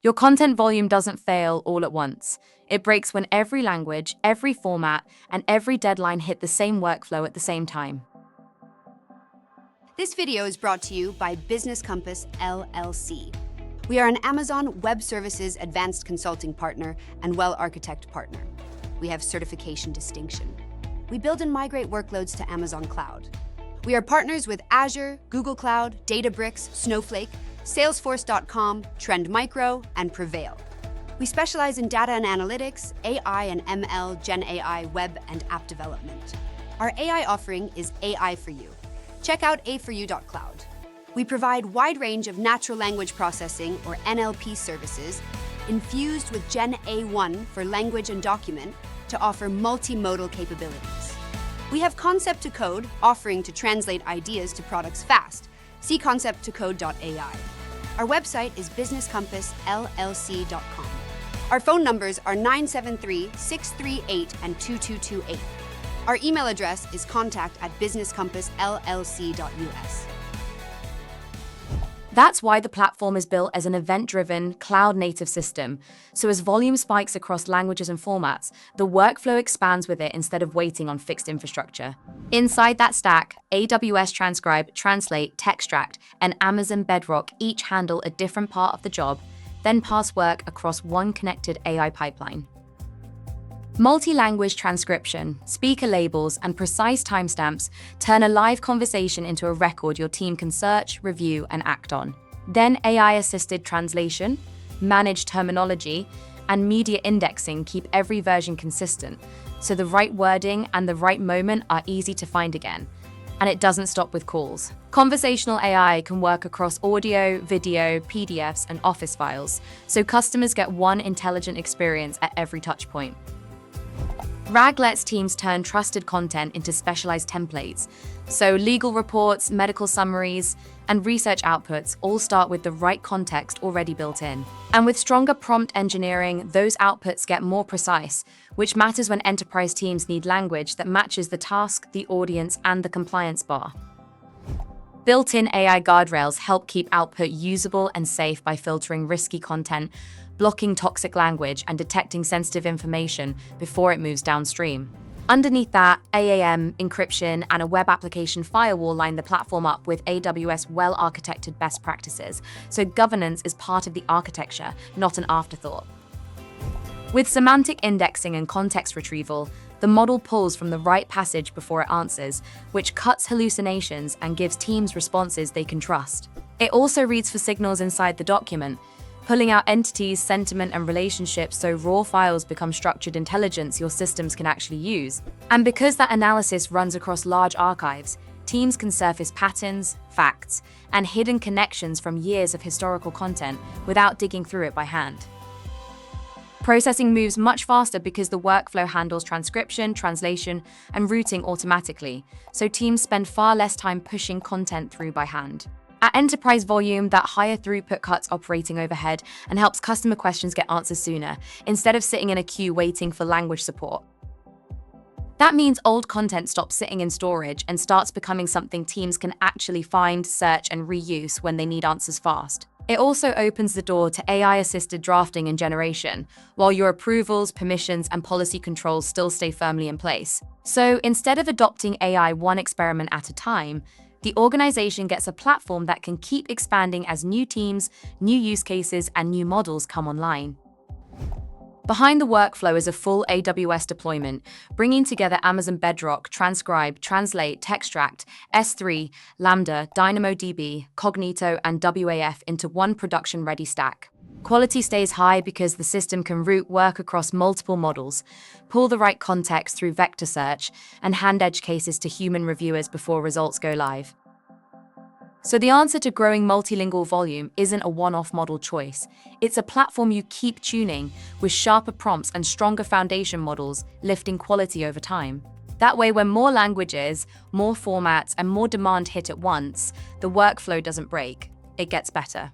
Your content volume doesn't fail all at once. It breaks when every language, every format, and every deadline hit the same workflow at the same time. This video is brought to you by Business Compass LLC. We are an Amazon Web Services Advanced Consulting Partner and Well-Architect Partner. We have certification distinction. We build and migrate workloads to Amazon Cloud. We are partners with Azure, Google Cloud, Databricks, Snowflake, Salesforce.com, Trend Micro, and Prevail. We specialize in data and analytics, AI and ML, Gen AI, web, and app development. Our AI offering is AI for You. Check out a4u.cloud. We provide wide range of natural language processing, or NLP services, infused with Gen A1 for language and document to offer multimodal capabilities. We have Concept to Code, offering to translate ideas to products fast. See concepttocode.ai. Our website is businesscompassllc.com. Our phone numbers are 973-638 and 2228. Our email address is contact@businesscompassllc.us. That's why the platform is built as an event-driven, cloud-native system. So as volume spikes across languages and formats, the workflow expands with it instead of waiting on fixed infrastructure. Inside that stack, AWS Transcribe, Translate, Textract, and Amazon Bedrock each handle a different part of the job, then pass work across one connected AI pipeline. Multi-language transcription, speaker labels, and precise timestamps turn a live conversation into a record your team can search, review, and act on. Then AI-assisted translation, managed terminology, and media indexing keep every version consistent, so the right wording and the right moment are easy to find again. And it doesn't stop with calls. Conversational AI can work across audio, video, PDFs, and Office files, so customers get one intelligent experience at every touchpoint. RAG lets teams turn trusted content into specialized templates. So legal reports, medical summaries, and research outputs all start with the right context already built in. And with stronger prompt engineering, those outputs get more precise, which matters when enterprise teams need language that matches the task, the audience, and the compliance bar. Built-in AI guardrails help keep output usable and safe by filtering risky content, blocking toxic language, and detecting sensitive information before it moves downstream. Underneath that, AAM, encryption, and a web application firewall line the platform up with AWS well-architected best practices, so governance is part of the architecture, not an afterthought. With semantic indexing and context retrieval, the model pulls from the right passage before it answers, which cuts hallucinations and gives teams responses they can trust. It also reads for signals inside the document, pulling out entities, sentiment, and relationships so raw files become structured intelligence your systems can actually use. And because that analysis runs across large archives, teams can surface patterns, facts, and hidden connections from years of historical content without digging through it by hand. Processing moves much faster because the workflow handles transcription, translation, and routing automatically, so teams spend far less time pushing content through by hand. At enterprise volume, that higher throughput cuts operating overhead and helps customer questions get answers sooner, instead of sitting in a queue waiting for language support. That means old content stops sitting in storage and starts becoming something teams can actually find, search, and reuse when they need answers fast. It also opens the door to AI-assisted drafting and generation, while your approvals, permissions, and policy controls still stay firmly in place. So instead of adopting AI one experiment at a time, the organization gets a platform that can keep expanding as new teams, new use cases, and new models come online. Behind the workflow is a full AWS deployment, bringing together Amazon Bedrock, Transcribe, Translate, Textract, S3, Lambda, DynamoDB, Cognito, and WAF into one production-ready stack. Quality stays high because the system can route work across multiple models, pull the right context through vector search, and hand edge cases to human reviewers before results go live. So the answer to growing multilingual volume isn't a one-off model choice. It's a platform you keep tuning with sharper prompts and stronger foundation models, lifting quality over time. That way, when more languages, more formats, and more demand hit at once, the workflow doesn't break, it gets better.